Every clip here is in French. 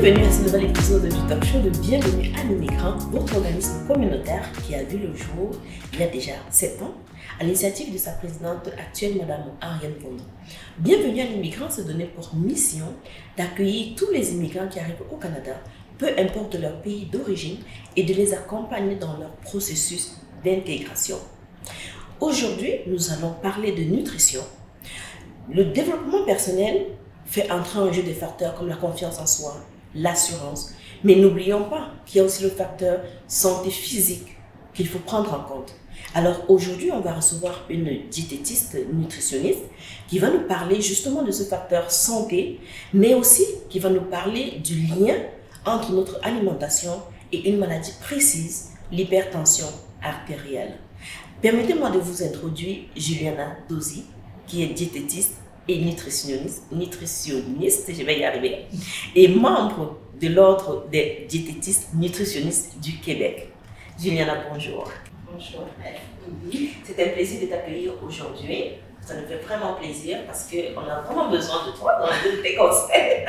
Bienvenue à ce nouvel épisode du talk show de Bienvenue à l'immigrant, votre organisme communautaire qui a vu le jour il y a déjà 7 ans à l'initiative de sa présidente actuelle, Madame Ariane Pondon. Bienvenue à l'immigrant se donnait pour mission d'accueillir tous les immigrants qui arrivent au Canada, peu importe leur pays d'origine, et de les accompagner dans leur processus d'intégration. Aujourd'hui, nous allons parler de nutrition. Le développement personnel fait entrer en jeu des facteurs comme la confiance en soi, l'assurance. Mais n'oublions pas qu'il y a aussi le facteur santé physique qu'il faut prendre en compte. Alors aujourd'hui, on va recevoir une diététiste nutritionniste qui va nous parler justement de ce facteur santé, mais aussi qui va nous parler du lien entre notre alimentation et une maladie précise, l'hypertension artérielle. Permettez-moi de vous introduire Juliana Dozy, qui est diététiste et nutritionniste, je vais y arriver, et membre de l'Ordre des diététistes nutritionnistes du Québec. Juliana, bonjour. Bonjour. C'est un plaisir de t'accueillir aujourd'hui. Ça nous fait vraiment plaisir parce qu'on a vraiment besoin de toi dans tes conseils.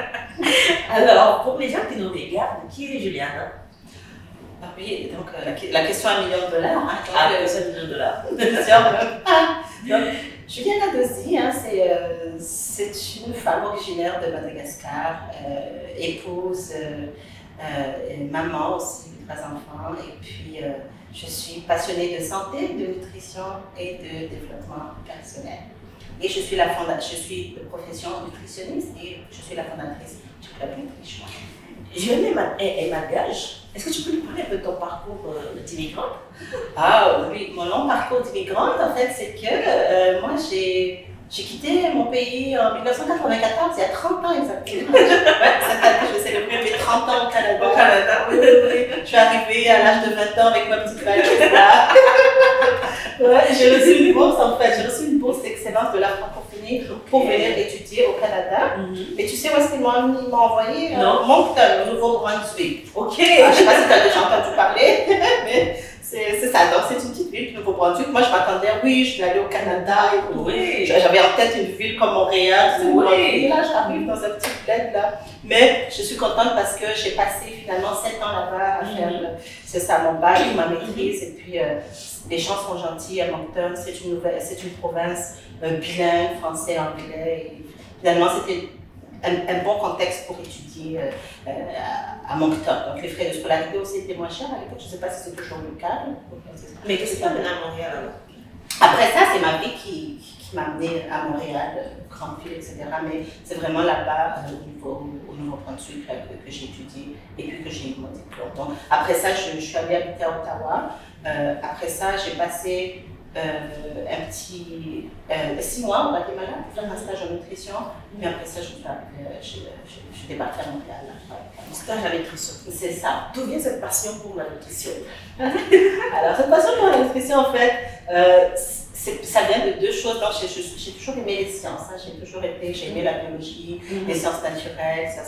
Alors, pour les gens qui nous regardent, qui est Juliana? Ah oui, donc la question à $1 million. Hein, question à $1 million. Donc, Juliana Dozy, hein, c'est une femme originaire de Madagascar, épouse, maman aussi, 3 enfants, et puis je suis passionnée de santé, de nutrition et de développement personnel. Et je suis de profession nutritionniste et je suis la fondatrice du Club Nutrition. Juliana est malgache. Est-ce que tu peux nous parler un peu de ton parcours d'immigrante? Ah oui, mon long parcours d'immigrante, en fait, c'est que moi, j'ai quitté mon pays en 1994, il y a 30 ans exactement. Cette année, je vais célébrer mes 30 ans au Canada. Au Canada, oui. Je suis arrivée à l'âge de 20 ans avec ma petite valise là. Ouais, j'ai reçu une bourse, en fait. J'ai reçu une bourse d'excellence de la francophonie pour venir étudier au Canada. Mais tu sais où est-ce qu'ils m'ont envoyé? Moncton, au Nouveau-Brunswick. Ok. Je ne sais pas si tu as déjà entendu parler, mais c'est ça. Donc, c'est une petite ville du Nouveau-Brunswick. Moi, je m'attendais, oui, je vais aller au Canada. Et oui. J'avais en tête une ville comme Montréal. Oui. Et là, j'arrive dans un petit bled là. Mais je suis contente parce que j'ai passé finalement 7 ans là-bas à faire, c'est ça, mon bac, ma maîtrise. Et puis, les gens sont gentils à Moncton. C'est une province bilingue, français, anglais. Et finalement, c'était un bon contexte pour étudier à Moncton. Donc les frais de scolarité aussi étaient moins chers à l'époque. Je ne sais pas si c'est toujours le cas. Mais qu'est-ce que tu as mené à Montréal alors? Après ça, c'est ma vie qui m'a amenée à Montréal, grande ville, etc. Mais c'est vraiment là-bas, au Nouveau-Brunswick, que j'ai étudié et puis que j'ai eu mon diplôme. Donc, après ça, je suis allée habiter à Ottawa. Après ça, j'ai passé un petit 6 mois au Guatemala pour faire un stage en nutrition. Puis après ça, je suis débarquée à Montréal. Un stage à nutrition. C'est ça. D'où vient cette passion pour la nutrition? Alors, cette passion pour la nutrition, en fait, ça vient de 2 choses. Donc, j'ai toujours aimé les sciences. Hein. J'ai aimé la biologie, les sciences naturelles. Ça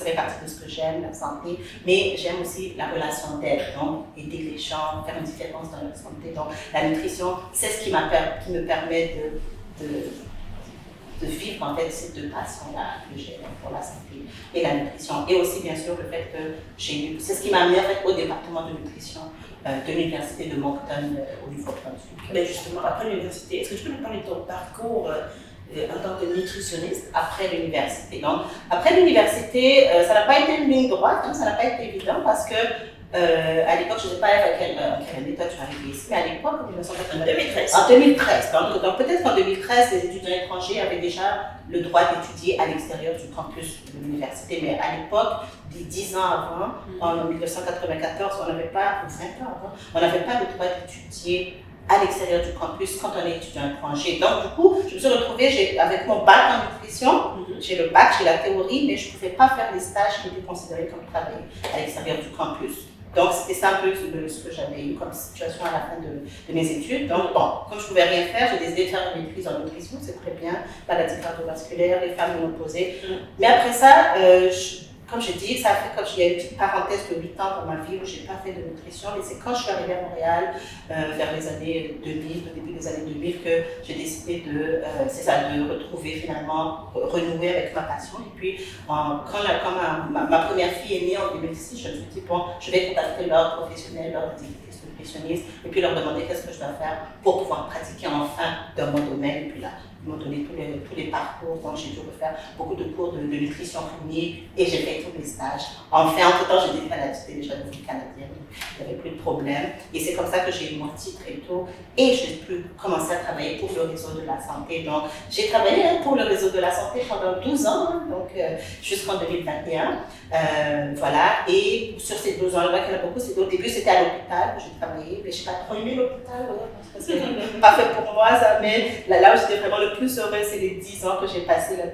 fait partie de ce que j'aime, la santé. Mais j'aime aussi la relation d'aide, donc aider les gens, faire une différence dans leur santé. Donc, la nutrition, c'est ce qui me permet de vivre en fait ces 2 passions-là que j'ai pour la santé et la nutrition. Et aussi, bien sûr, le fait que c'est ce qui m'a amené en fait, au département de nutrition de l'université de Moncton au Nouveau-Brunswick. Mais justement, après l'université, est-ce que tu peux nous parler de ton parcours en tant que nutritionniste? Après l'université. Donc, après l'université, ça n'a pas été une ligne droite, hein, ça n'a pas été évident parce que à l'époque, je ne sais pas à quelle année toi tu es arrivé ici, mais à l'époque, en 2013. En 2013. Donc peut-être qu'en 2013, les étudiants étrangers avaient déjà le droit d'étudier à l'extérieur du campus de l'université. Mais à l'époque, 10 ans avant, en 1994, on n'avait pas, 20 ans avant, on n'avait pas le droit d'étudier à l'extérieur du campus quand on est étudiant étranger. Donc, du coup, je me suis retrouvée avec mon bac en nutrition. J'ai le bac, j'ai la théorie, mais je ne pouvais pas faire des stages qui étaient considérés comme travail à l'extérieur du campus. Donc, c'était ça un peu ce que j'avais eu comme situation à la fin de mes études. Donc, bon, comme je ne pouvais rien faire, j'ai décidé de faire une maîtrise en nutrition, c'est très bien, maladie cardiovasculaire, les femmes ménopausées. Mais après ça, comme je dis, ça a fait comme il y a une petite parenthèse de 8 ans dans ma vie où je n'ai pas fait de nutrition, mais c'est quand je suis arrivée à Montréal, vers les années 2000, au début des années 2000, que j'ai décidé de retrouver finalement, renouer avec ma passion. Et puis, quand ma première fille est née en 2006, je me suis dit, bon, je vais contacter leur professionnel, leur nutritionniste, et puis leur demander qu'est-ce que je dois faire pour pouvoir pratiquer enfin dans mon domaine. Et puis là, ils m'ont donné tous les parcours, donc j'ai dû refaire beaucoup de cours de nutrition clinique et j'ai fait tous mes stages. Enfin, entre-temps, j'ai des maladies déjà devenue canadienne, il n'y avait plus de problème. Et c'est comme ça que j'ai eu mon titre et tout. Et j'ai pu commencer à travailler pour le réseau de la santé. Donc, j'ai travaillé pour le réseau de la santé pendant 12 ans, donc jusqu'en 2021. Voilà. Et sur ces 12 ans-là, qu'il y en a beaucoup, au début, c'était à l'hôpital que j'ai travaillé, mais je n'ai pas trop aimé l'hôpital, parce que c'est pas fait pour moi, ça. Mais là où j'étais vraiment le plus heureuse, c'est les 10 ans que j'ai passé là,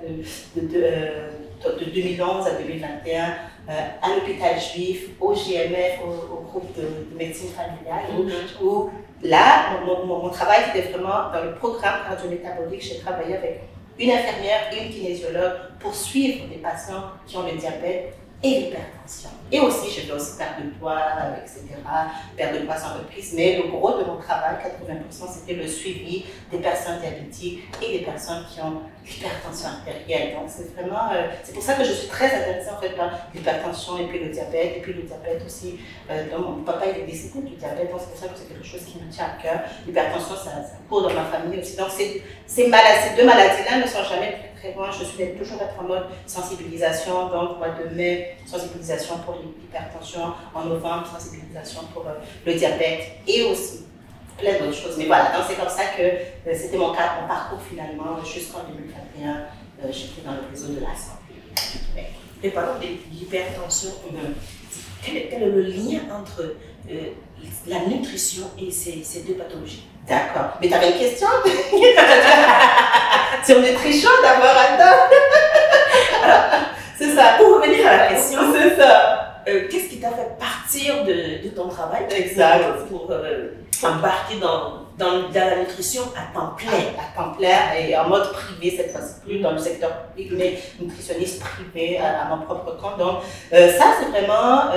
de 2011 à 2021 à l'hôpital juif, au GMF, au groupe de médecine familiale, où là, mon travail était vraiment dans le programme cardio-métabolique. J'ai travaillé avec une infirmière et une kinésiologue pour suivre des patients qui ont le diabète et l'hypertension. Et aussi, j'ai fait aussi perte de poids, etc., perte de poids sans reprise. Mais le gros de mon travail, 80%, c'était le suivi des personnes diabétiques et des personnes qui ont l'hypertension artérielle. Donc, c'est vraiment, c'est pour ça que je suis très intéressée en fait par l'hypertension et puis le diabète. Et puis le diabète aussi, donc mon papa il est décédé du diabète, donc c'est pour ça que c'est quelque chose qui me tient à cœur. L'hypertension, ça court dans ma famille aussi. Donc, ces deux maladies-là ne sont jamais très loin. Je suis toujours être en mode sensibilisation. Donc, mois de mai, sensibilisation pour l'hypertension, en novembre, sensibilisation pour le diabète et aussi plein d'autres choses. Mais voilà, donc c'est comme ça que c'était mon parcours finalement jusqu'en 2021. J'étais dans le réseau de la santé. Et parlons de l'hypertension. Quel est le lien entre la nutrition et ces deux pathologies? D'accord. Mais tu avais une question sur nutrition d'abord, attends. C'est ça. Pour revenir à la question, c'est ça. Qu'est-ce qui t'a fait partir de ton travail pour embarquer dans la nutrition à temps plein? À temps plein et en mode privé cette fois-ci, plus dans le secteur public, mais nutritionniste privé à mon propre compte. Donc ça c'est vraiment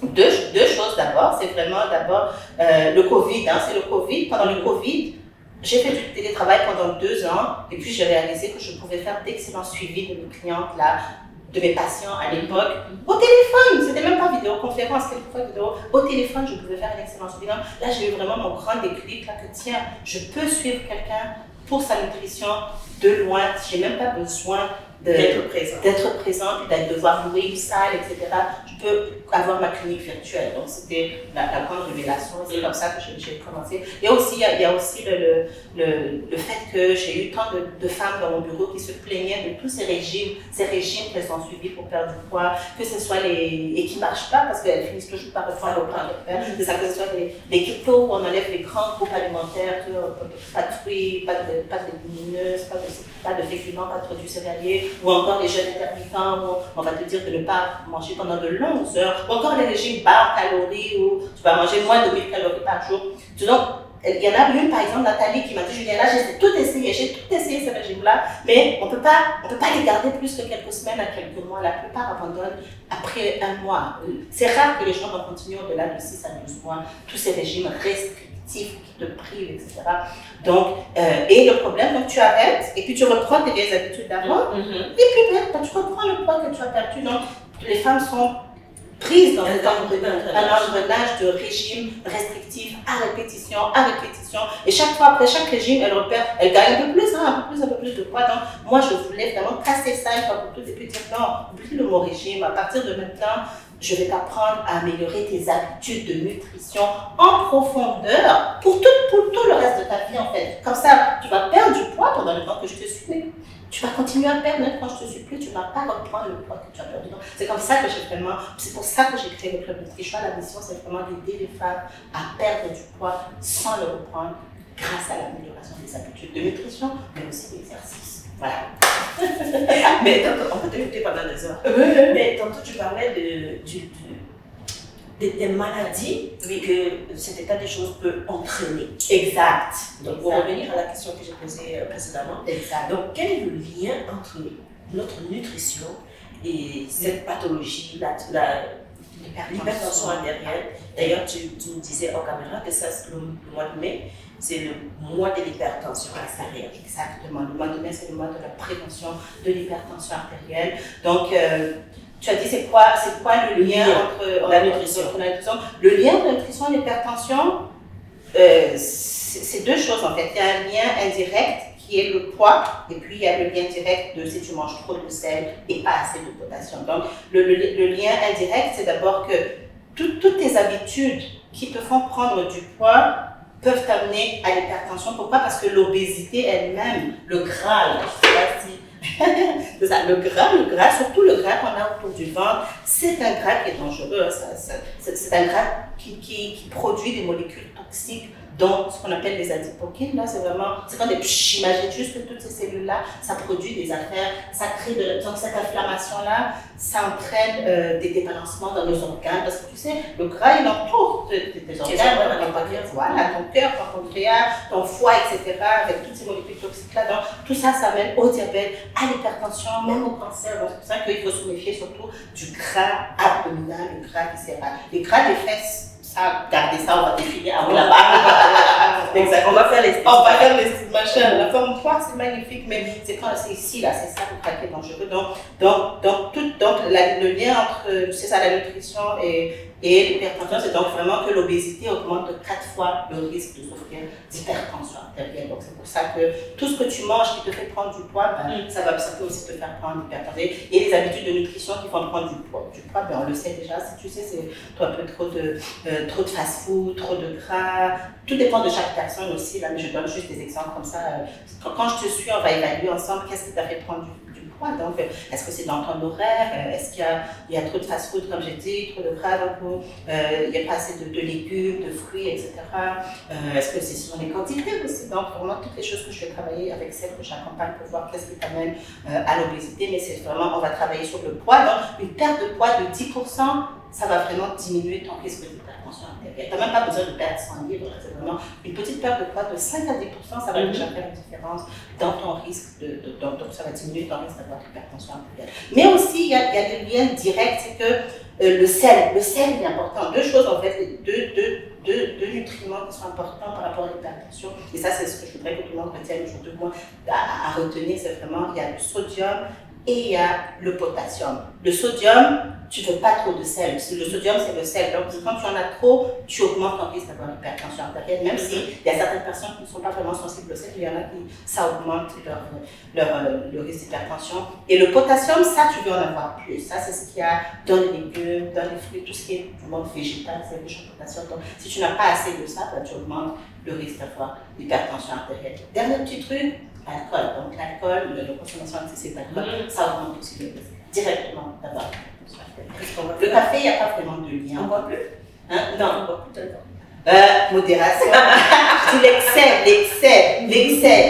deux choses d'abord. C'est vraiment d'abord le Covid, c'est le Covid. Pendant le Covid, j'ai fait du télétravail pendant 2 ans et puis j'ai réalisé que je pouvais faire d'excellents suivis de mes clientes là, de mes patients à l'époque, au téléphone, c'était même pas vidéoconférence, quelquefois vidéo, au téléphone, je pouvais faire une excellence. Là, j'ai eu vraiment mon grand déclic, là, que tiens, je peux suivre quelqu'un pour sa nutrition de loin, j'ai même pas besoin d'être présent, puis devoir louer une salle, etc. Je peux avoir ma clinique virtuelle. Donc, c'était la grande révélation. C'est comme ça que j'ai commencé. Et aussi, il y a aussi le fait que j'ai eu tant de femmes dans mon bureau qui se plaignaient de tous ces régimes qu'elles ont suivis pour perdre du poids, que ce soit et qui ne marchent pas parce qu'elles finissent toujours par reprendre au plan de perte. Que ce soit les keto où on enlève les grands groupes alimentaires, pas de fruits, pas de légumineuses, pas de féculents, pas de produits céréaliers, ou encore les jeûnes intermittents où on va te dire de ne pas manger pendant de longues heures, ou encore les régimes bas en calories où tu vas manger moins de 1000 calories par jour. Donc, il y en a une, par exemple, Nathalie, qui m'a dit, Juliana, j'ai tout essayé ces régimes-là, mais on peut pas les garder plus que quelques semaines à quelques mois. La plupart abandonnent après 1 mois. C'est rare que les gens vont continuer au-delà de 6 à 12 mois, tous ces régimes restrictifs qui te privent, etc. Donc, et le problème, donc tu arrêtes et puis tu reprends tes vieilles habitudes d'avant, et puis tu reprends le poids que tu as perdu. Donc, les femmes sont prises dans un engrenage de régime restrictif à répétition, et chaque fois, après chaque régime, elle gagne un peu plus de poids. Donc, moi, je voulais vraiment casser ça une fois pour toutes et puis dire non, oublie le mot régime, à partir de maintenant, je vais t'apprendre à améliorer tes habitudes de nutrition en profondeur pour tout le reste de ta vie en fait. Comme ça, tu vas perdre du poids pendant le temps que je te suis. Tu vas continuer à perdre même quand je te suis plus, tu ne vas pas reprendre le poids que tu as perdu. C'est comme ça que c'est pour ça que j'ai créé le Club Nutrition. La mission, c'est vraiment d'aider les femmes à perdre du poids sans le reprendre grâce à l'amélioration des habitudes de nutrition, mais aussi d'exercice. Voilà. Mais on peut t'écouter pendant des heures. Mais tantôt tu parlais des maladies que cet état des choses peut entraîner. Exact. Donc pour revenir à la question que j'ai posée précédemment. Exact. Donc quel est le lien entre notre nutrition et cette pathologie, l'hypertension artérielle. D'ailleurs, tu me disais en caméra que ça, le mois de mai, c'est le mois de l'hypertension artérielle. Exactement. Le mois de mai, c'est le mois de la prévention de l'hypertension artérielle. Donc, tu as dit, c'est quoi le lien entre la nutrition? Le lien entre la nutrition et l'hypertension, c'est deux choses en fait. Il y a un lien indirect qui est le poids, et puis il y a le lien direct de si tu manges trop de sel et pas assez de potassium. Donc, le lien indirect, c'est d'abord que toutes tes habitudes qui te font prendre du poids peuvent t'amener à l'hypertension. Pourquoi? Parce que l'obésité elle-même, le gras, je sais pas si c'est ça, le gras, surtout le gras qu'on a autour du ventre, c'est un gras qui est dangereux. C'est un gras qui produit des molécules toxiques, dont ce qu'on appelle les adipokines. Là, c'est quand des imagine juste que toutes ces cellules-là, ça produit des affaires, ça crée donc cette inflammation-là, ça entraîne des débalancements dans nos organes. Parce que tu sais, le gras, il entoure tes organes, voilà, ton cœur, ton pancréas, ton foie, etc., avec toutes ces molécules toxiques-là. Donc, tout ça, ça mène au diabète, à l'hypertension, même au cancer. Donc, c'est pour ça qu'il faut se méfier surtout du gras abdominal, le gras viscéral. Les gras des fesses, ça, regardez ça, on va définir. Ah oui, là-bas. Exactement. On va faire les styles machin. La forme 3, c'est magnifique, mais c'est ici, là, c'est ça le gras qui est dangereux. Donc le lien entre, c'est ça, la nutrition et l'hypertension, c'est donc vraiment que l'obésité augmente de 4 fois le risque de souffrir d'hypertension artérielle. Donc c'est pour ça que tout ce que tu manges qui te fait prendre du poids, ça peut aussi te faire prendre l'hypertension. Et les habitudes de nutrition qui font prendre du poids, on le sait déjà. Si tu sais, c'est un peu trop de fast-food, trop de gras. Tout dépend de chaque personne aussi. Là, mais je donne juste des exemples comme ça. Quand je te suis, on va évaluer ensemble qu'est-ce qui t'a fait prendre du poids. Donc, est-ce que c'est dans ton horaire? Est-ce qu'il y a trop de fast-food, comme j'ai dit, trop de gras? Donc, il n'y a pas assez de légumes, de fruits, etc. Est-ce que c'est sur les quantités aussi? Donc, vraiment, toutes les choses que je vais travailler avec celles que j'accompagne pour voir qu'est-ce qui t'amène à l'obésité. Mais c'est vraiment, on va travailler sur le poids. Donc, une perte de poids de 10%, ça va vraiment diminuer ton risque d'hypertension artérielle. Tu n'as même pas besoin de perdre 100 livres. C'est vraiment une petite perte de poids de 5 à 10%, ça va déjà faire une différence dans ton risque donc ça va diminuer ton risque d'avoir l'hypertension artérielle. Mais aussi, il y a des liens directs, c'est que le sel est important. Deux choses en fait, deux nutriments qui sont importants par rapport à l'hypertension. Et ça, c'est ce que je voudrais que tout le monde retienne aujourd'hui. Moi, à retenir, c'est vraiment, il y a le sodium et il y a le potassium. Le sodium, tu ne veux pas trop de sel. Le sodium, c'est le sel. Donc, quand tu en as trop, tu augmentes ton risque d'avoir l'hypertension artérielle. Même s'il y a certaines personnes qui ne sont pas vraiment sensibles au sel, il y en a qui, ça augmente le risque d'hypertension. Et le potassium, ça, tu veux en avoir plus. Ça, c'est ce qu'il y a dans les légumes, dans les fruits, tout ce qui est du monde végétal, c'est riche en potassium. Donc, si tu n'as pas assez de ça, tu augmentes le risque d'avoir l'hypertension artérielle. Dernier petit truc, l'alcool. Donc, l'alcool, la consommation excessive d'alcool, ça augmente aussi le risque directement d'avoir l'hypertension artérielle. Le café, il n'y a pas vraiment de lien. On ne boit plus? Non, on ne boit plus d'alcool. Modération. L'excès.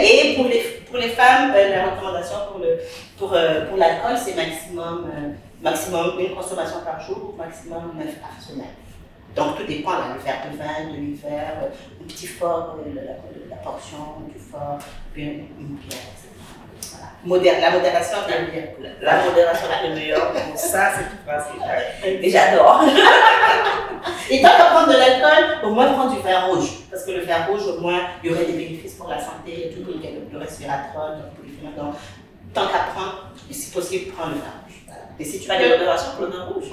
Et pour les femmes, la recommandation pour l'alcool, c'est maximum une consommation par jour, maximum 9 par semaine. Donc tout dépend, là, le verre de vin, de l'hiver, un petit fort, la portion du fort, puis une bière, etc. Voilà. La modération est le meilleur. La modération est le meilleur. Ça, c'est tout facile. Et j'adore. Et tant qu'à prendre de l'alcool, au moins prendre du vin rouge. Parce que le vin rouge, au moins, il y aurait des bénéfices pour la santé, et tout, le resveratrol, le polyphénol. Donc, tant qu'à prendre, et si possible, prendre le vin rouge. Voilà. Et si tu pas de modération pour le vin rouge.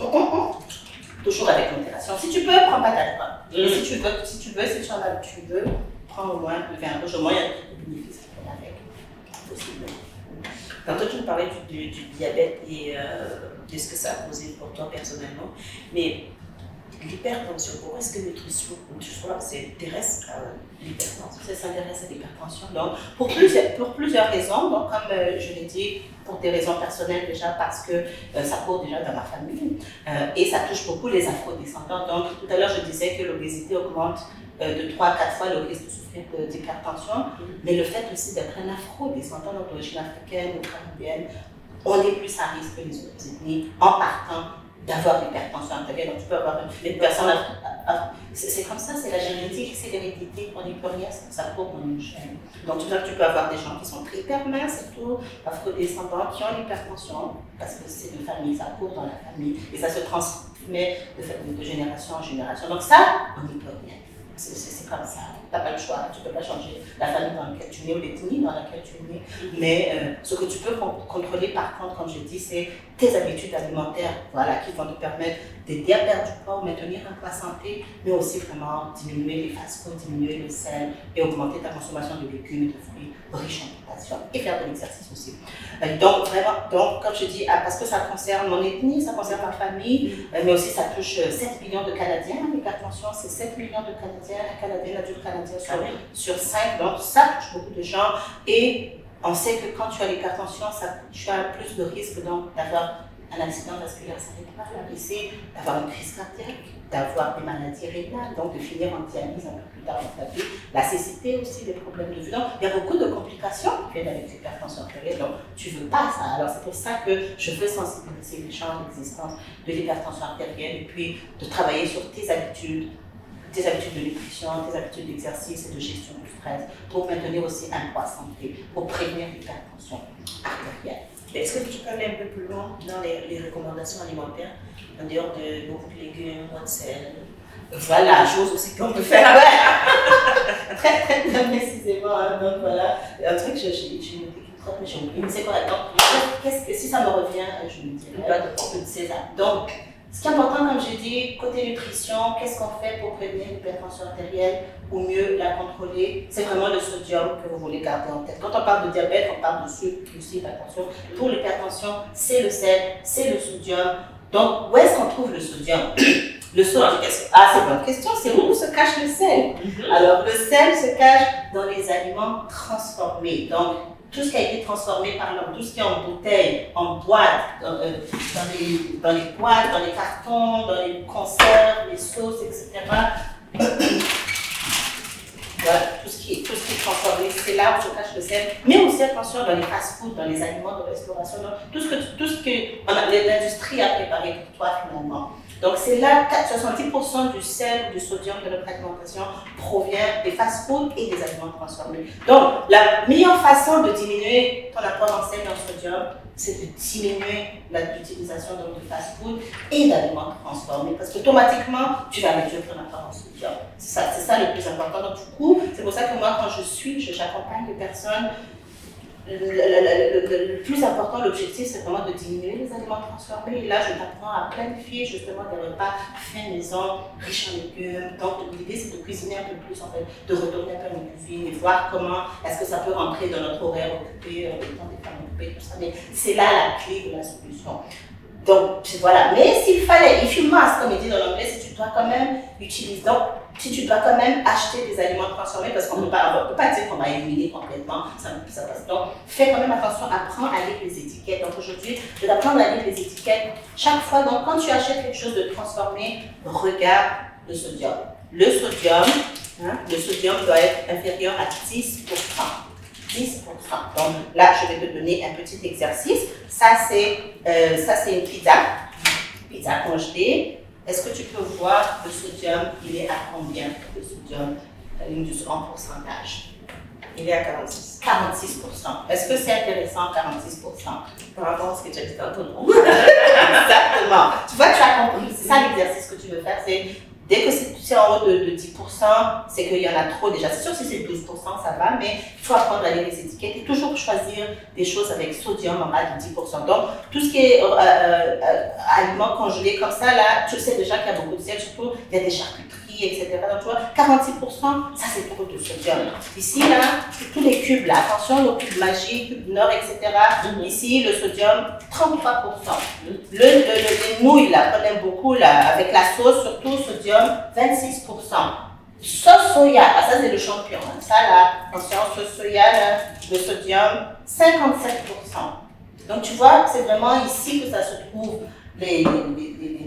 Toujours avec modération. Si tu peux, prends pas d'alcool. Mais si tu veux, prends au moins le vin rouge. Au moins, il y a des bénéfices qui vont avec. Possible. Tantôt, tu me parlais du diabète et de ce que ça a causé pour toi personnellement. Mais l'hypertension, pourquoi est-ce que le nutrition s'intéresse à l'hypertension? Ça s'intéresse à l'hypertension. Donc, pour plusieurs raisons. Donc, comme je l'ai dit, pour des raisons personnelles déjà, parce que ça court déjà dans ma famille et ça touche beaucoup les afrodescendants. Donc, tout à l'heure, je disais que l'obésité augmente de 3 à 4 fois le risque de souffrir d'hypertension, mais le fait aussi d'être un afrodescendant d'origine africaine ou caribéenne, on est plus à risque que les autres ethnies en partant d'avoir l'hypertension artérielle. Donc, tu peux avoir une personne. C'est comme ça, c'est la génétique, c'est l'hérédité, on n'y peut rien, ça court dans nos gènes. Donc, tu peux avoir des gens qui sont très hyper minces, surtout afro-descendants, qui ont l'hypertension, parce que c'est de famille, ça court dans la famille, et ça se transmet de génération en génération. Donc, ça, on n'y peut rien. C'est comme ça, tu n'as pas le choix, tu ne peux pas changer la famille dans laquelle tu es née ou l'ethnie dans laquelle tu es né. Mais ce que tu peux contrôler par contre, comme je dis, c'est tes habitudes alimentaires, voilà, qui vont te permettre d'aider à perdre du poids ou maintenir un poids santé, mais aussi vraiment diminuer les fast-foods, diminuer le sel et augmenter ta consommation de légumes et de fruits riches en potassium et faire de l'exercice aussi. Donc vraiment, comme je dis, parce que ça concerne mon ethnie, ça concerne ma famille, mais aussi ça touche 7 millions de Canadiens. L'hypertension, c'est 7 millions de Canadiens, adulte canadien sur 5, donc ça touche beaucoup de gens. Et on sait que quand tu as l'hypertension, tu as plus de risque d'avoir un accident vasculaire cérébral, d'avoir une crise cardiaque, d'avoir des maladies rénales, donc de finir en dialyse un peu plus tard dans ta vie, la cécité aussi, des problèmes de vue. Donc, il y a beaucoup de complications qui viennent avec l'hypertension artérielle, donc tu ne veux pas ça. Alors c'est pour ça que je veux sensibiliser les gens à l'existence de l'hypertension artérielle et puis de travailler sur tes habitudes de nutrition, tes habitudes d'exercice et de gestion du stress pour maintenir aussi un poids santé, pour prévenir l'hypertension artérielle. Est-ce que tu peux aller un peu plus loin dans les recommandations alimentaires, en dehors de beaucoup de légumes, moins de sel? Voilà, chose aussi qu'on peut faire. Très précisément. Hein, donc voilà, un truc, j'ai noté qu'il trotte, mais j'ai oublié. Mais c'est correct. Donc, si ça me revient, je me dirai. C'est ça. Donc, ce qui est important, comme j'ai dit, côté nutrition, qu'est-ce qu'on fait pour prévenir l'hypertension artérielle ou mieux la contrôler? C'est vraiment le sodium que vous voulez garder en tête. Quand on parle de diabète, on parle de sucre, aussi attention. Pour l'hypertension, c'est le sel, c'est le sodium. Donc, où est-ce qu'on trouve le sodium? Le sodium, c'est une bonne question. C'est où se cache le sel? Alors, le sel se cache dans les aliments transformés. Donc, tout ce qui a été transformé par l'homme, tout ce qui est en bouteille, en boîte, dans les boîtes, dans les cartons, dans les conserves, les sauces, etc. Voilà, tout ce qui est transformé, c'est là où se cache le sel. Mais aussi, attention, dans les fast-foods, dans les aliments de restauration, tout ce que l'industrie a préparé pour toi finalement. Donc c'est là que 70% du sel, du sodium de notre alimentation provient des fast-foods et des aliments transformés. Donc la meilleure façon de diminuer ton apport en sel et en sodium, c'est de diminuer l'utilisation de fast-food et d'aliments transformés. Parce qu'automatiquement, tu vas réduire ton apport en sodium. C'est ça le plus important. Donc du coup, c'est pour ça que moi, quand j'accompagne les personnes, le plus important, l'objectif, c'est vraiment de diminuer les aliments transformés. Et là, je t'apprends à planifier justement des repas faits maison, riches en légumes. Donc, l'idée, c'est de cuisiner un peu plus, en fait, de retourner un peu à la cuisine et voir comment est-ce que ça peut rentrer dans notre horaire occupé, le temps des femmes occupées, tout ça. Mais c'est là la clé de la solution. Donc, voilà. Mais s'il fallait, if you must, comme il dit dans l'anglais, si tu dois quand même utiliser, donc, si tu dois quand même acheter des aliments transformés, parce qu'on ne peut pas dire qu'on va éliminer complètement, ça passe. Donc, fais quand même attention, apprends à lire les étiquettes. Donc, aujourd'hui, je vais apprendre à lire les étiquettes chaque fois. Donc, quand tu achètes quelque chose de transformé, regarde le sodium. Le sodium doit être inférieur à 10%. 10%. Donc là, je vais te donner un petit exercice. Ça, c'est une pizza congelée. Est-ce que tu peux voir le sodium, il est à combien le sodium en pourcentage? Il est à 46. 46%. Est-ce que c'est intéressant, 46%? Par rapport à ce que tu as dit tantôt, non? Exactement. Tu vois, tu as compris. C'est ça l'exercice que tu veux faire. C'est dès que c'est en haut de 10%, c'est qu'il y en a trop déjà. C'est sûr que si c'est 12%, ça va, mais il faut apprendre à lire les étiquettes et toujours choisir des choses avec sodium en bas de 10%. Donc, tout ce qui est aliments congelés comme ça, là, tu sais déjà qu'il y a beaucoup de sel, surtout il y a des charcuteries, etc. Donc, tu vois, 46%, ça c'est trop de sodium. Ici, là, tous les cubes, là, attention, le cube magique, cube nord, etc. Ici, le sodium, 33%. Les nouilles, là, qu'on aime beaucoup, là, avec la sauce, surtout, sodium, 26%. Sauce soya, ça c'est le champion. Hein. Ça là, attention, sauce soya, là, le sodium, 57%. Donc tu vois, c'est vraiment ici que ça se trouve.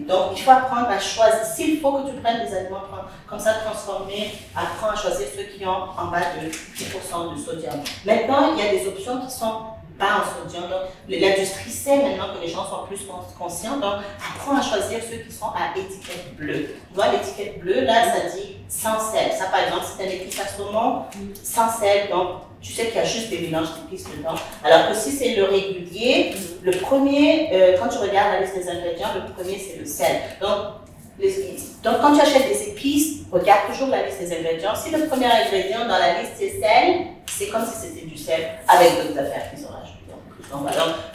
Donc il faut apprendre à choisir. S'il faut que tu prennes des aliments comme ça transformés, apprends à choisir ceux qui ont en bas de 10% de sodium. Maintenant, il y a des options qui sont bas en sodium. Donc, l'industrie sait maintenant que les gens sont plus conscients. Donc, apprends à choisir ceux qui sont à étiquette bleue. Tu vois, l'étiquette bleue, là, ça dit sans sel. Ça, par exemple, si tu as une épice à saumon, sans sel, donc tu sais qu'il y a juste des mélanges d'épices dedans. Alors que si c'est le régulier, le premier, quand tu regardes la liste des ingrédients, le premier, c'est le sel. Donc, quand tu achètes des épices, regarde toujours la liste des ingrédients. Si le premier ingrédient dans la liste c'est sel, c'est comme si c'était du sel avec d'autres affaires qu'ils ont rajoutées. Donc,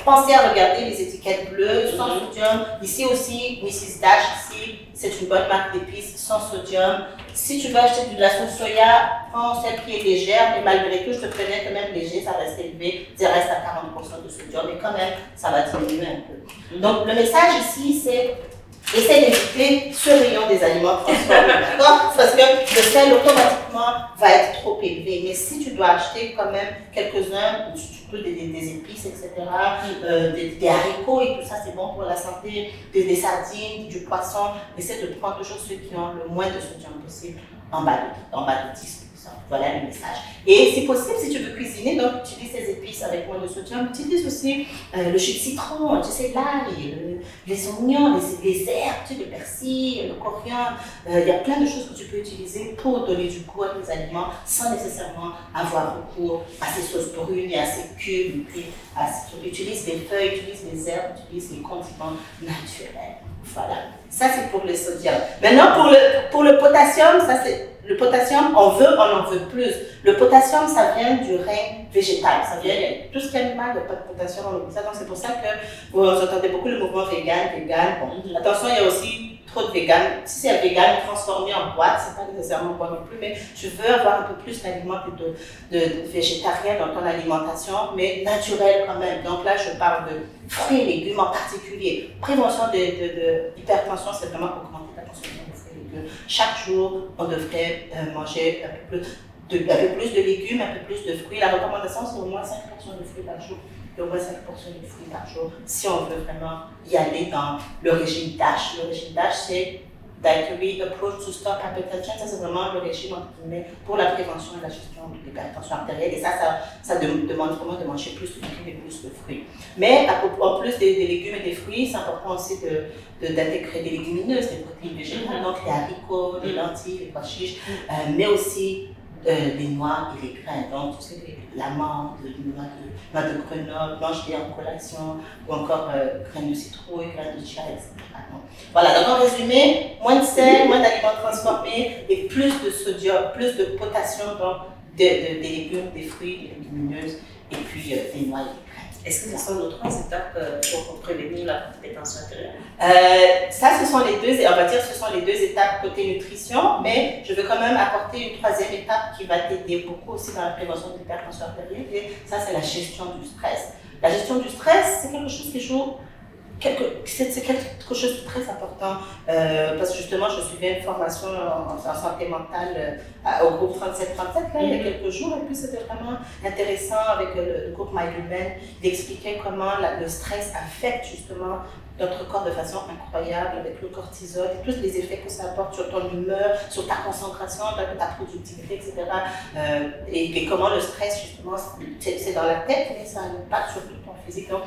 pensez à regarder les étiquettes bleues, sans sodium. Ici aussi, Mrs. Dash, ici, c'est une bonne marque d'épices, sans sodium. Si tu veux acheter de la sauce soya, prends celle qui est légère, mais malgré tout, je te préviens que même léger, ça reste élevé, ça reste à 40% de sodium, mais quand même, ça va diminuer un peu. Donc, le message ici, c'est essaye d'éviter ce rayon des aliments transformés, d'accord? Parce que le sel automatiquement va être trop élevé. Mais si tu dois acheter quand même quelques-uns, des épices, etc., des haricots et tout ça, c'est bon pour la santé, des sardines, du poisson, essaie de prendre toujours ceux qui ont le moins de sodium possible en bas de 10%. Voilà le message. Et si possible, si tu veux cuisiner, donc utilise ces épices avec moins de sodium, utilise aussi le jus de citron, tu sais, l'ail, les oignons, les herbes, tu sais, le persil, le coriandre. Il y a plein de choses que tu peux utiliser pour donner du goût à tes aliments sans nécessairement avoir recours à ces sauces brunes et à ces cubes. Utilise les feuilles, utilise les herbes, utilise les condiments naturels. Voilà, ça c'est pour le sodium. Maintenant pour le potassium, ça c'est le potassium, on en veut plus. Le potassium, ça vient du règne végétal. Ça vient tout ce qui est animal, il n'y a pas de potassium, on oublie ça. Donc c'est pour ça que vous entendez beaucoup le mouvement vegan. Bon, attention, il y a aussi trop de vegan. Si c'est un vegan transformé en boîte, c'est pas nécessairement bon non plus, mais tu veux avoir un peu plus d'aliments de végétarien dans ton alimentation, mais naturel quand même. Donc là, je parle de fruits et légumes en particulier. Prévention de l'hypertension, c'est vraiment augmenter la consommation de fruits et légumes. Chaque jour, on devrait manger un peu plus de légumes, un peu plus de fruits. La recommandation, c'est au moins 5 portions de fruits par jour. Et au moins 5 portions de fruits par jour, si on veut vraiment y aller dans le régime DASH. Le régime DASH, c'est Dietary Approach to Stop Hypertension. Ça, c'est vraiment le régime entre guillemets pour la prévention et la gestion de l'hypertension artérielle. Et ça demande vraiment de manger plus de légumes et plus de fruits. Mais en plus des légumes et des fruits, c'est important aussi d'intégrer des légumineuses, des protéines végétales, donc les haricots, les lentilles, les pois chiches, mais aussi les noix et les graines. Donc, tu sais, l'amande, les noix de Grenoble, mange-les en collation, ou encore graines de citrouille, graines de chia, etc. Donc, voilà, donc en résumé, moins de sel, moins d'aliments transformés et plus de sodium, plus de potassium, donc des légumes, des fruits, des légumineuses et puis des noix et des graines. Est-ce que ce sont nos 3 étapes pour prévenir la hypertension artérielle? Ça, ce sont les deux étapes côté nutrition, mais je veux quand même apporter une 3e étape qui va t'aider beaucoup aussi dans la prévention de l'hypertension artérielle, et ça, c'est la gestion du stress. La gestion du stress, c'est quelque chose qui joue c'est quelque chose de très important parce que justement je suivais une formation en santé mentale au groupe 3737 là, il y a quelques jours, et puis c'était vraiment intéressant avec le groupe MyHuman d'expliquer comment le stress affecte justement notre corps de façon incroyable avec le cortisol et tous les effets que ça apporte sur ton humeur, sur ta concentration, ta productivité, etc. Et comment le stress justement c'est dans la tête, mais ça a un impact sur tout ton physique. Donc,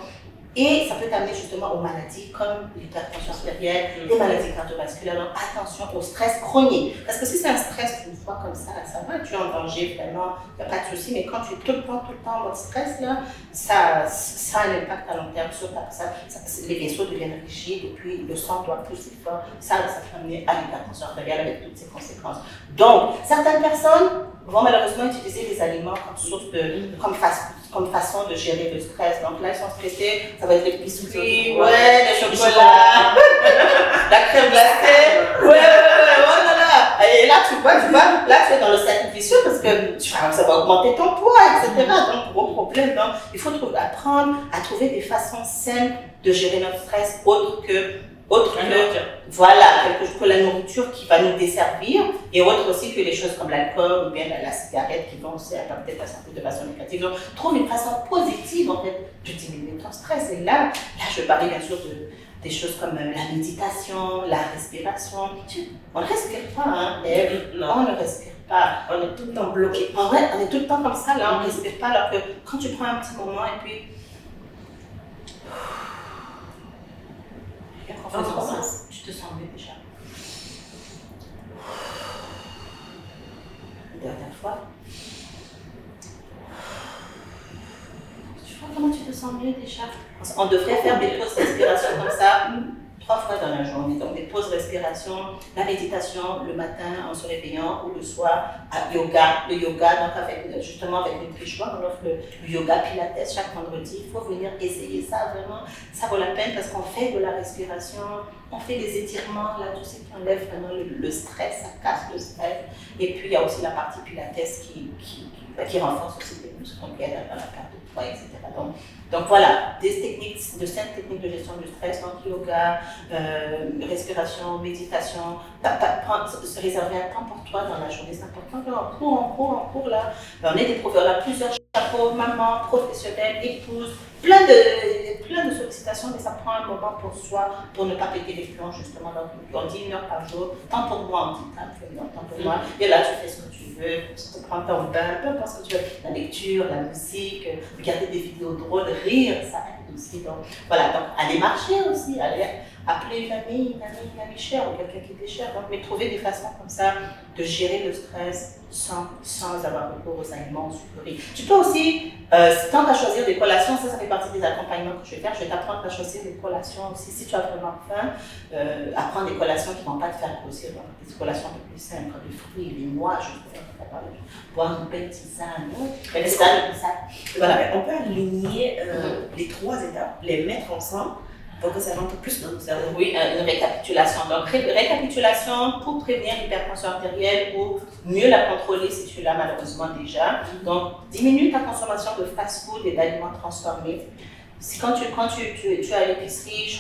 et ça peut t'amener justement aux maladies comme l'hypertension artérielle, les maladies cardiovasculaires. Donc attention au stress chronique. Parce que si c'est un stress une fois comme ça va, tu es en danger vraiment, il n'y a pas de souci. Mais quand tu es tout le temps en mode stress, là, ça a un impact à long terme sur les vaisseaux deviennent rigides et puis le sang doit pousser fort. Ça peut amener à l'hypertension artérielle avec toutes ses conséquences. Donc, certaines personnes vont malheureusement utiliser les aliments comme source comme façon de gérer le stress. Donc là, ils sont stressés, ça va être les biscuits, le chocolat, la crème glacée, voilà. Et là, tu vois, là, tu es dans le cercle vicieux parce que ça va augmenter ton poids, etc. Donc, gros problème. Donc, il faut apprendre à trouver des façons saines de gérer notre stress autre que la nourriture qui va nous desservir, et autre aussi que les choses comme l'alcool ou bien la cigarette qui vont aussi impacter ta santé de façon négative. Donc, trouve une façon positive en fait de diminuer ton stress. Et là je parlais bien sûr des choses comme la méditation, la respiration. On ne respire pas, hein, on ne respire pas. On est tout le temps bloqué. En vrai, on est tout le temps comme ça, là, on ne respire pas, alors que quand tu prends un petit moment et puis En faisant ça, tu te sens mieux déjà. Une dernière fois. Tu vois comment tu te sens mieux déjà? On devrait faire des pauses respiration comme ça 3 fois dans la journée. Donc des pauses respiration, la méditation le matin en se réveillant ou le soir, yoga. Le yoga, donc justement avec le Trichois, on offre le yoga pilates chaque vendredi. Il faut venir essayer ça vraiment. Ça vaut la peine parce qu'on fait de la respiration, on fait des étirements, là, tout ce qui enlève vraiment le stress, ça casse le stress. Et puis il y a aussi la partie pilates qui renforce aussi les muscles, donc aide dans la perte de poids, etc. Donc voilà, des techniques, de 5 techniques de gestion du stress, donc yoga, respiration, méditation, se réserver un temps pour toi dans la journée, c'est important. On court là. On est des professeurs, on a plusieurs chapeaux, maman, professionnelle, épouse, plein de sollicitations, mais ça prend un moment pour soi, pour ne pas péter les plombs justement. Donc on dit 1 heure par jour, temps pour moi, on dit temps pour moi. Et là tu fais ce que tu veux, tu te prends ton bain, peu importe ce que tu veux, la lecture, la musique, regarder des vidéos drôles, rire, ça aide aussi. Donc voilà, donc aller marcher aussi, aller appeler une amie chère ou quelqu'un qui t'est cher. Donc, mais trouver des façons comme ça de gérer le stress sans avoir recours aux aliments sucrés. Tu peux aussi, tant qu'à choisir des collations, ça fait partie des accompagnements que je vais faire. Je vais t'apprendre à choisir des collations aussi. Si tu as vraiment faim, apprendre des collations qui ne vont pas te faire grossir. Donc, des collations un peu plus simples, des fruits, des noix, je peux boire une belle tisane. Voilà, on peut aligner les 3 étapes, les mettre ensemble pour que ça rentre plus dans nos cerveaux. Oui, une récapitulation. Donc, récapitulation pour prévenir l'hypertension artérielle ou mieux la contrôler si tu l'as malheureusement déjà. Donc, diminue ta consommation de fast-food et d'aliments transformés. Quand tu es à l'épicerie,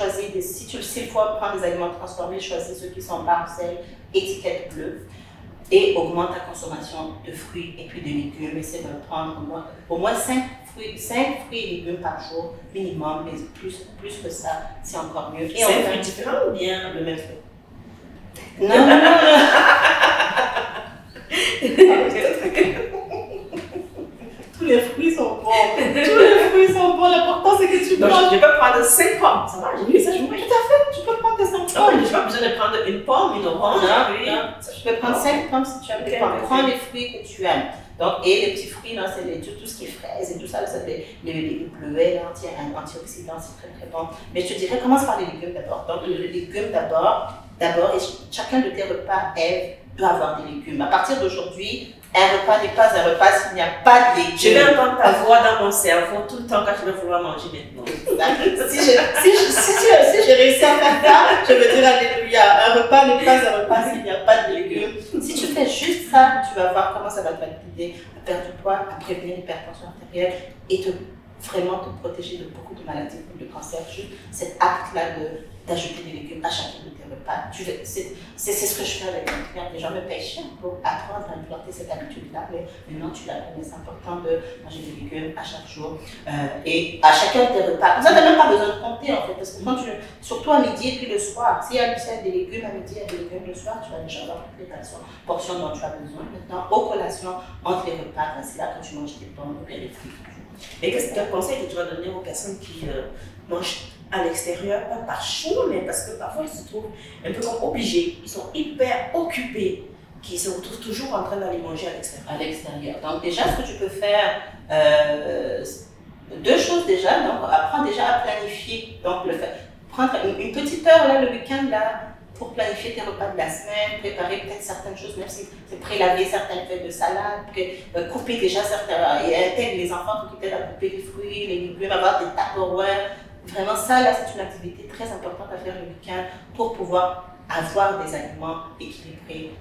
s'il faut prendre des aliments transformés, choisis ceux qui sont bas en sel, étiquette bleue. Et augmente ta consommation de fruits et puis de légumes. Essaie de prendre au moins 5 fruits et légumes par jour minimum, mais plus que ça, c'est encore mieux. 5 fruits différents ou bien le même fruit? Non. Tous les fruits sont bons. L'important, c'est que tu manges. Je peux prendre 5 pommes, ça va, j'ai vu ça, je mange. Tout à fait, tu peux prendre tes 5 pommes. Non, je n'ai pas besoin de prendre une pomme, une orange. Non. Tu peux prendre 5 pommes si tu aimes les pommes. Prends les fruits que tu aimes. Donc, et les petits fruits, c'est tout ce qui est fraises et tout ça, les bleuets, antioxydants, c'est très très bon. Mais je te dirais, commence par les légumes d'abord. Donc, les légumes d'abord, et chacun de tes repas, doit avoir des légumes. À partir d'aujourd'hui, un repas n'est pas un repas s'il n'y a pas de légumes. Je vais entendre ta voix dans mon cerveau tout le temps quand je vais vouloir manger maintenant. Si j'ai réussi à faire ça, je veux dire alléluia. Un repas n'est pas un repas s'il n'y a pas de légumes. Si tu fais juste ça, tu vas voir comment ça va t'aider à perdre du poids, à prévenir l'hypertension artérielle et vraiment te protéger de beaucoup de maladies comme le cancer. Juste cet acte-là d'ajouter des légumes à chacun de tes repas. C'est ce que je fais avec mes clients. Les gens me payent cher pour apprendre à implanter cette habitude-là. Mais maintenant, tu l'as connais, c'est important de manger des légumes à chaque jour et à chacun de tes repas. Ça, tu n'as même pas besoin de compter en fait, parce que surtout à midi et puis le soir, s'il y a des légumes à midi et des légumes le soir, tu vas déjà avoir toutes les portions dont tu as besoin. Maintenant, aux collations, entre les repas, c'est là que tu manges des pommes ou bien des fruits. Mais quel conseil que tu vas donner aux personnes qui mangent à l'extérieur, pas par choix, mais parce que parfois ils se trouvent un peu comme obligés, ils sont hyper occupés, qui se retrouvent toujours en train d'aller manger à l'extérieur. À l'extérieur. Donc déjà, ce que tu peux faire, 2 choses déjà. Donc apprends déjà à planifier. Donc prendre une petite heure là, le week-end là, pour planifier tes repas de la semaine, préparer peut-être certaines choses, même si c'est prélaver certaines feuilles de salade, couper déjà certains, et intègre les enfants pour qu'ils t'aident à couper les fruits, les légumes, avoir des Tupperware. Vraiment, ça là, c'est une activité très importante à faire le week-end pour pouvoir avoir des aliments équilibrés,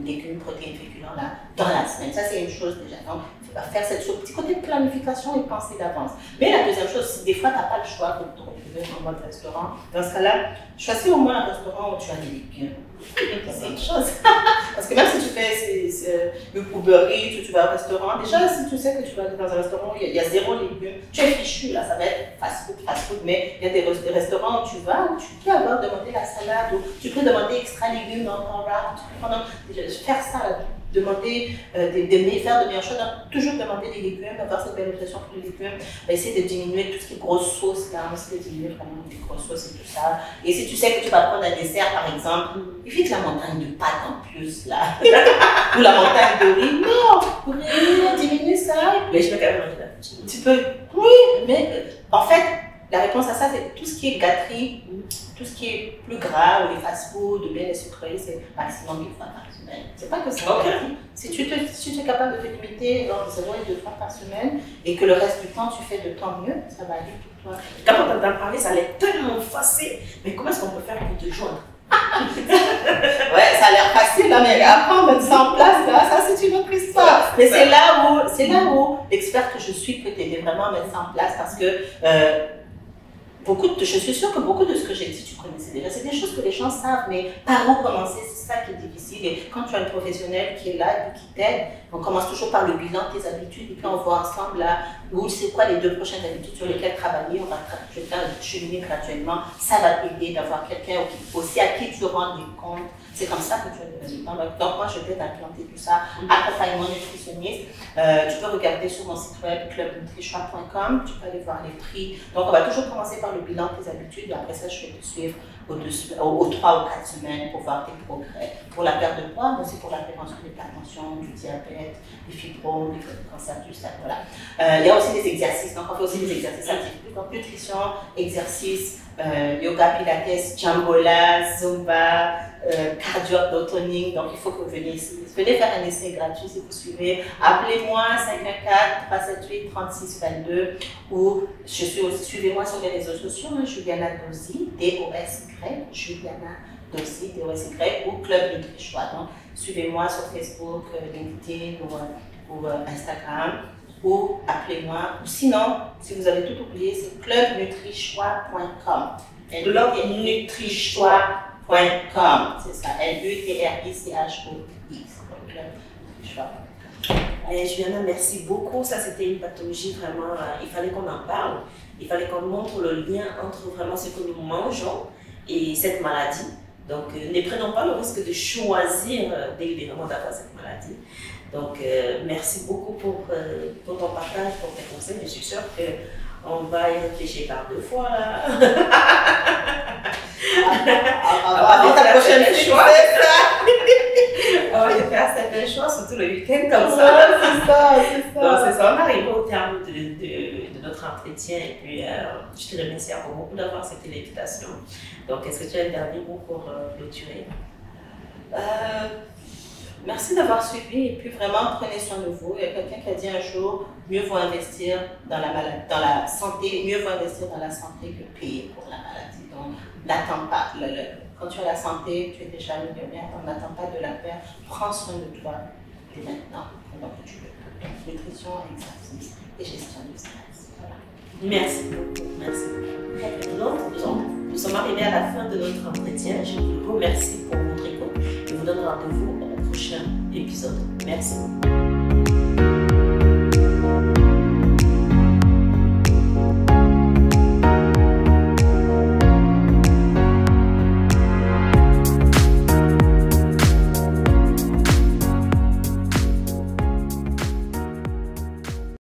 légumes, protéines, féculents là, dans la semaine. Ça, c'est une chose déjà. Donc, tu vas faire cette chose, petit côté de planification et penser d'avance. Mais la deuxième chose, si des fois, tu n'as pas le choix de te retrouver dans un mode restaurant, dans ce cas-là, choisis au moins un restaurant où tu as des légumes. C'est une chose. Parce que même si tu fais le Uber Eats, tu vas au restaurant, déjà, si tu sais que tu vas aller dans un restaurant où il y a 0 légumes, tu es fichu, là, ça va être fast food, mais il y a des restaurants où tu vas, où tu peux avoir demandé la salade, ou tu peux demander extra légumes dans ton wrap, tu peux faire ça, là, demander faire de meilleures choses, donc toujours demander des légumes, avoir cette belle nutrition pour les légumes, essayer de diminuer tout ce qui est grosse sauce, là, essayer de diminuer vraiment les grosses sauces et tout ça. Et si tu sais que tu vas prendre un dessert, par exemple, évite la montagne de pâtes en plus, là, ou la montagne de riz, non, diminue ça. Mais je peux quand même manger la poutine. Tu peux, oui, mais en fait, la réponse à ça, c'est tout ce qui est gâterie, tout ce qui est plus gras, ou les fast-foods, ou bien les sucreries, c'est maximum 1000 fois par semaine. C'est pas que c'est gâterie. Si tu es capable de te limiter entre 0 et 2 fois par semaine, et que le reste du temps, tu fais de ton mieux, ça va aller pour toi. Quand on t'entend parler, ça allait tellement facile. Mais comment est-ce qu'on peut faire pour te joindre? Ouais, ça a l'air facile, là, mais après, mettre ça en place, là, ça c'est une autre histoire. Mais c'est là où l'expert que je suis peut t'aider vraiment à mettre ça en place, parce que je suis sûre que beaucoup de ce que j'ai dit, tu connaissais déjà. C'est des choses que les gens savent, mais par où commencer, c'est ça qui est difficile. Et quand tu as un professionnel qui est là et qui t'aide, on commence toujours par le bilan de tes habitudes, et puis on voit ensemble là, où c'est quoi les 2 prochaines habitudes sur lesquelles travailler, je vais faire cheminer graduellement. Ça va t'aider d'avoir quelqu'un aussi à qui tu rends des comptes. C'est comme ça que tu as le temps. Donc moi, je t'aide à implanter tout ça. Accompagnement nutritionniste. Tu peux regarder sur mon site web clubnutrichois.com. Tu peux aller voir les prix. Donc on va toujours commencer par le bilan de tes habitudes. Et après ça, je vais te suivre aux 3 ou 4 semaines pour voir tes progrès. Pour la perte de poids, mais aussi pour la prévention de l'hypertension, du diabète, des fibromes, des cancers du sein. Voilà. Il y a aussi des exercices. Donc on fait aussi des exercices actifs. Donc nutrition, exercice, yoga, pilates, jambola, zumba, cardio-toning. Donc il faut que vous veniez ici. Venez faire un essai gratuit si vous suivez. Appelez-moi 514-378-3622 ou suivez-moi sur les réseaux sociaux, Juliana Dosy, D-O-S-Y, Juliana Dosy, D-O-S-Y, ou Club Nutrichois. Donc suivez-moi sur Facebook, LinkedIn ou Instagram, ou appelez-moi. Ou sinon, si vous avez tout oublié, c'est clubnutrichois.com. Clubnutrichois.com, c'est ça, L-U-T-R-I-C-H-O-I. Juliana, merci beaucoup. Ça, c'était une pathologie vraiment, il fallait qu'on en parle. Il fallait qu'on montre le lien entre vraiment ce que nous mangeons et cette maladie. Donc, ne prenons pas le risque de choisir délibérément d'avoir cette maladie. Donc, merci beaucoup pour ton partage, pour tes conseils. Je suis sûre qu'on va y réfléchir par 2 fois là. Avant ta prochaine choix, c'est ça. On va faire certains choix, surtout le week-end comme ça. C'est ça. Donc, c'est ça. On arrive au terme de notre entretien. Et puis, je te remercie encore beaucoup d'avoir accepté l'invitation. Donc, est-ce que tu as un dernier mot pour clôturer? Merci d'avoir suivi et puis vraiment prenez soin de vous. Il y a quelqu'un qui a dit un jour, mieux vaut investir dans la santé, mieux vaut investir dans la santé que payer pour la maladie. Donc n'attends pas. Quand tu as la santé, tu es déjà millionnaire, donc n'attends pas de la perdre. Prends soin de toi dès maintenant, pendant que tu le peux. Donc nutrition, exercice et gestion du stress. Voilà. Merci beaucoup. Merci. Nous sommes arrivés à la fin de notre entretien. Je vous remercie pour votre écoute et vous donne rendez-vous au prochain épisode. Merci.